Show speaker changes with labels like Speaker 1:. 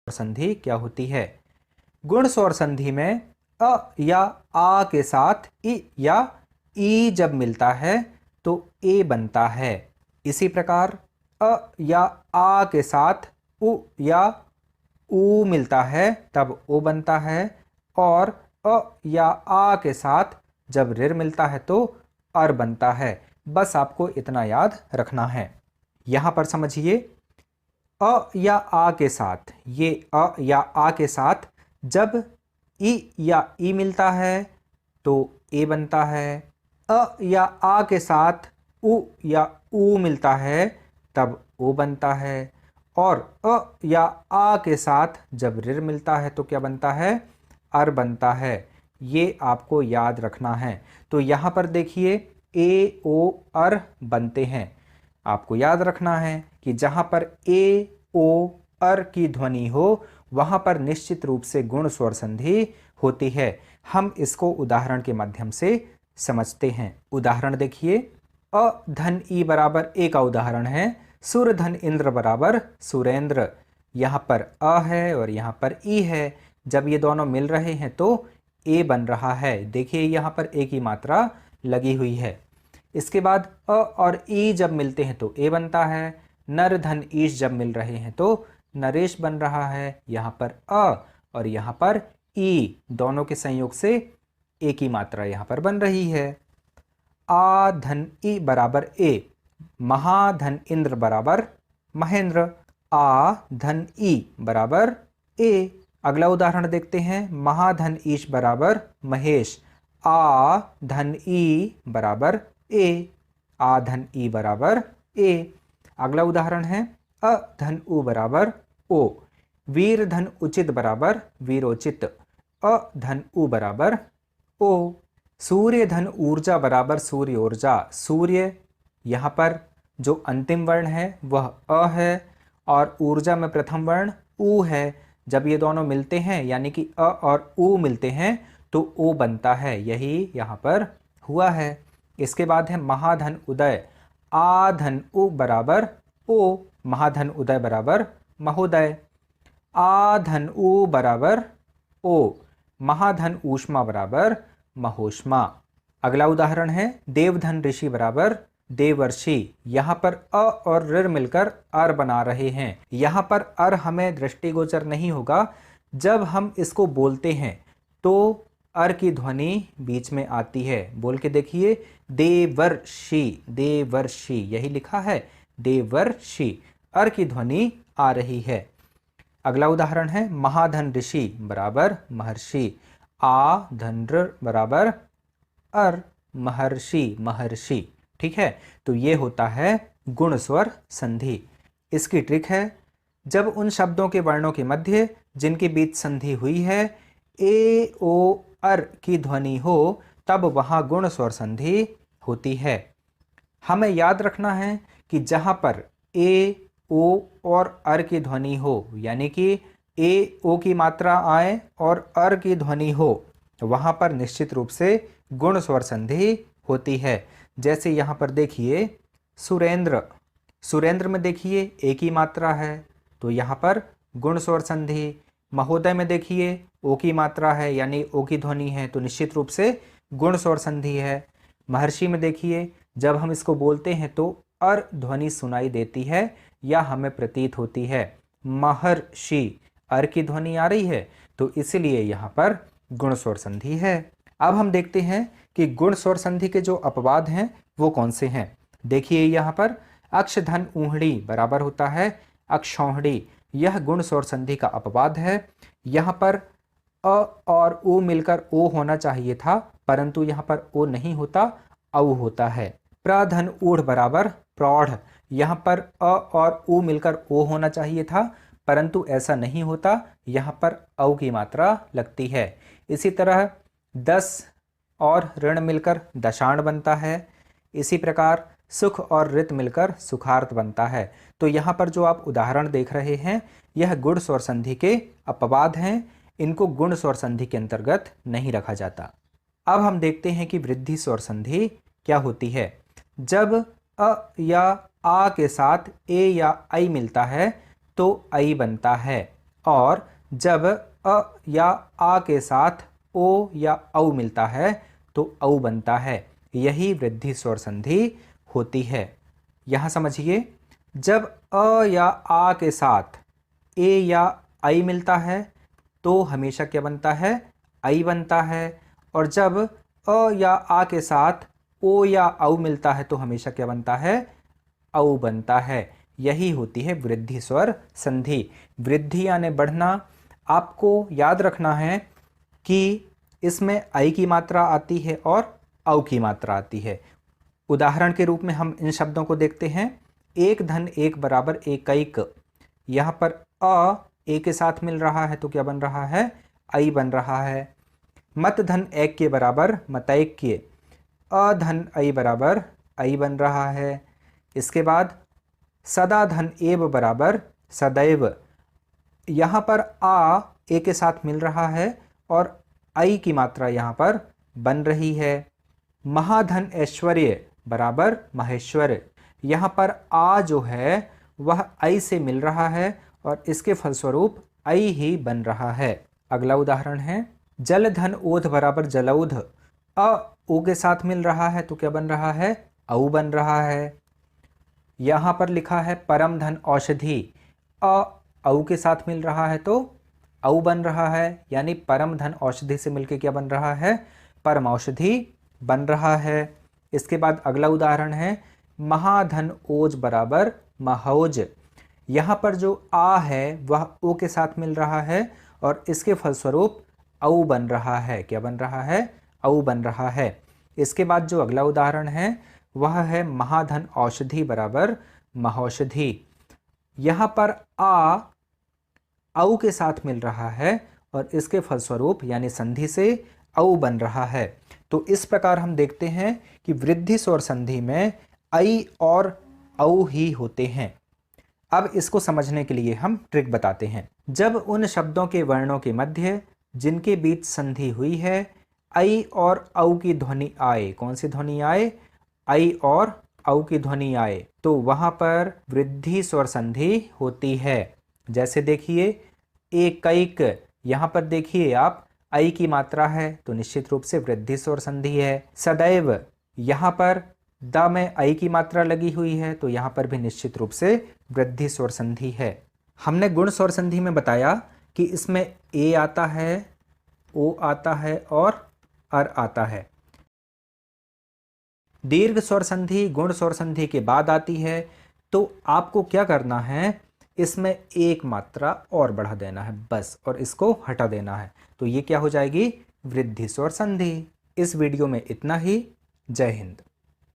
Speaker 1: संधि क्या होती है? गुण स्वर संधि में अ या आ के साथ इ या ई जब मिलता है तो ए बनता है। इसी प्रकार अ या आ के साथ उ या ऊ मिलता है तब ओ बनता है, और अ या आ के साथ जब ऋ मिलता है तो अर बनता है। बस आपको इतना याद रखना है। यहाँ पर समझिए, अ या आ के साथ, ये अ या आ के साथ जब ई या ई मिलता है तो ए बनता है। अ या आ के साथ उ या ऊ मिलता है तब ओ बनता है, और अ या आ के साथ जब ऋ मिलता है तो क्या बनता है? अर बनता है। ये आपको याद रखना है। तो यहाँ पर देखिए ए ओ अर बनते हैं। आपको याद रखना है कि जहाँ पर ए ओ अर की ध्वनि हो वहाँ पर निश्चित रूप से गुण स्वर संधि होती है। हम इसको उदाहरण के माध्यम से समझते हैं। उदाहरण देखिए, अ धन ई बराबर ए का उदाहरण है। सुर धन इंद्र बराबर सुरेंद्र। यहाँ पर अ है और यहाँ पर ई है। जब ये दोनों मिल रहे हैं तो ए बन रहा है। देखिए यहाँ पर ए की मात्रा लगी हुई है। इसके बाद अ और ई जब मिलते हैं तो ए बनता है। नर धन ईश जब मिल रहे हैं तो नरेश बन रहा है। यहाँ पर अ और यहाँ पर ई दोनों के संयोग से ए की मात्रा यहाँ पर बन रही है। आ धन ई बराबर ए। महाधन इंद्र बराबर महेंद्र। आ धन ई बराबर ए। अगला उदाहरण देखते हैं, महाधन ईश बराबर महेश। आ धन ई बराबर ए। आ धन ई बराबर ए। अगला उदाहरण है, अ धन उ बराबर ओ। वीर धन उचित बराबर वीरोचित। अ धन उ बराबर ओ। सूर्य धन ऊर्जा बराबर सूर्य ऊर्जा। सूर्य यहाँ पर जो अंतिम वर्ण है वह अ है और ऊर्जा में प्रथम वर्ण ऊ है। जब ये दोनों मिलते हैं यानी कि अ और ऊ मिलते हैं तो ओ बनता है। यही यहाँ पर हुआ है। इसके बाद है महाधन उदय। आ धन उ बराबर ओ। महाधन उदय बराबर महोदय। आ धन उ बराबर ओ। महाधन ऊष्मा बराबर महोष्मा। अगला उदाहरण है, देवधन ऋषि बराबर देवर्षि। यहाँ पर अ और ऋ मिलकर अर बना रहे हैं। यहाँ पर अर हमें दृष्टिगोचर नहीं होगा। जब हम इसको बोलते हैं तो अर की ध्वनि बीच में आती है। बोल के देखिए, देवर्षि। देवर्षि यही लिखा है, देवर्षि। अर की ध्वनि आ रही है। अगला उदाहरण है, महाधन ऋषि बराबर महर्षि। आ धन ऋ बराबर अर, महर्षि महर्षि। ठीक है, तो ये होता है गुण स्वर संधि। इसकी ट्रिक है, जब उन शब्दों के वर्णों के मध्य जिनके बीच संधि हुई है ए ओ अर की ध्वनि हो तब वहाँ गुण स्वर संधि होती है। हमें याद रखना है कि जहाँ पर ए ओ और अर की ध्वनि हो यानी कि ए ओ की मात्रा आए और अर की ध्वनि हो वहाँ पर निश्चित रूप से गुण स्वर संधि होती है। जैसे यहाँ पर देखिए, सुरेंद्र। सुरेंद्र में देखिए ए की मात्रा है तो यहाँ पर गुण स्वर संधि। महोदय में देखिए ओ की मात्रा है यानी ओ की ध्वनि है तो निश्चित रूप से गुण स्वर संधि है। महर्षि में देखिए जब हम इसको बोलते हैं तो अर ध्वनि सुनाई देती है या हमें प्रतीत होती है। महर्षि अर की ध्वनि आ रही है तो इसलिए यहाँ पर गुण स्वर संधि है। अब हम देखते हैं कि गुण स्वर संधि के जो अपवाद हैं वो कौन से हैं। देखिए यहाँ पर अक्ष धन ऊहड़ी बराबर होता है अक्षौहिणी। यह गुण स्वर संधि का अपवाद है। यहाँ पर अ और उ मिलकर ओ होना चाहिए था परंतु यहाँ पर ओ नहीं होता, औ होता है। प्रधन ऊढ़ बराबर प्रौढ़। यहाँ पर अ और उ मिलकर ओ होना चाहिए था परंतु ऐसा नहीं होता, यहाँ पर औ की मात्रा लगती है। इसी तरह 10 और ऋण मिलकर दशाण बनता है। इसी प्रकार सुख और ऋत मिलकर सुखार्थ बनता है। तो यहाँ पर जो आप उदाहरण देख रहे हैं यह गुण स्वर संधि के अपवाद हैं। इनको गुण स्वर संधि के अंतर्गत नहीं रखा जाता। अब हम देखते हैं कि वृद्धि स्वर संधि क्या होती है। जब अ या आ के साथ ए या आई मिलता है तो आई बनता है और जब अ या आ के साथ ओ या औ मिलता है तो औ बनता है। यही वृद्धि स्वर संधि होती है। यहाँ समझिए, जब अ या आ के साथ ए या आई मिलता है तो हमेशा क्या बनता है? आई बनता है। और जब अ या आ के साथ ओ या औ मिलता है तो हमेशा क्या बनता है? औ बनता है। यही होती है वृद्धि स्वर संधि। वृद्धि यानी बढ़ना। आपको याद रखना है कि इसमें आई की मात्रा आती है और औ की मात्रा आती है। उदाहरण के रूप में हम इन शब्दों को देखते हैं। एक धन एक बराबर एकैक। यहाँ पर अ ए के साथ मिल रहा है तो क्या बन रहा है? आई बन रहा है। मत धन एक के बराबर मतैक्य। अ धन आई बराबर आई बन रहा है। इसके बाद सदा धन एव बराबर सदैव। यहाँ पर आ ए के साथ मिल रहा है और आई की मात्रा यहाँ पर बन रही है। महाधन ऐश्वर्य बराबर महेश्वर। यहाँ पर आ जो है वह आई से मिल रहा है और इसके फलस्वरूप आई ही बन रहा है। अगला उदाहरण है जल धन ओध बराबर जलौध। अ ओ के साथ मिल रहा है तो क्या बन रहा है? औ बन रहा है। यहाँ पर लिखा है परम धन औषधि। अ औ के साथ मिल रहा है तो औ बन रहा है, यानी परम धन औषधि से मिलकर क्या बन रहा है? परम औषधि बन रहा है। इसके बाद अगला उदाहरण है महाधन ओज बराबर महौज। यहाँ पर जो आ है वह ओ के साथ मिल रहा है और इसके फलस्वरूप औ बन रहा है। क्या बन रहा है? औ बन रहा है। इसके बाद जो अगला उदाहरण है वह है महाधन औषधि बराबर महौषधि। यहाँ पर आ औ के साथ मिल रहा है और इसके फलस्वरूप यानी संधि से औ बन रहा है। तो इस प्रकार हम देखते हैं कि वृद्धि स्वर संधि में आई और औ ही होते हैं। अब इसको समझने के लिए हम ट्रिक बताते हैं। जब उन शब्दों के वर्णों के मध्य जिनके बीच संधि हुई है आई और औ की ध्वनि आए, कौन सी ध्वनि आए? आई और औ की ध्वनि आए, तो वहां पर वृद्धि स्वर संधि होती है। जैसे देखिए एकैक, यहाँ पर देखिए आप आई की मात्रा है तो निश्चित रूप से वृद्धि स्वर संधि है। सदैव, यहाँ पर द में आई की मात्रा लगी हुई है तो यहाँ पर भी निश्चित रूप से वृद्धि स्वर संधि है। हमने गुण स्वर संधि में बताया कि इसमें ए आता है, ओ आता है और अर आता है। दीर्घ स्वर संधि गुण स्वर संधि के बाद आती है, तो आपको क्या करना है? इसमें एक मात्रा और बढ़ा देना है बस, और इसको हटा देना है, तो ये क्या हो जाएगी? वृद्धि स्वर संधि। इस वीडियो में इतना ही। जय हिंद।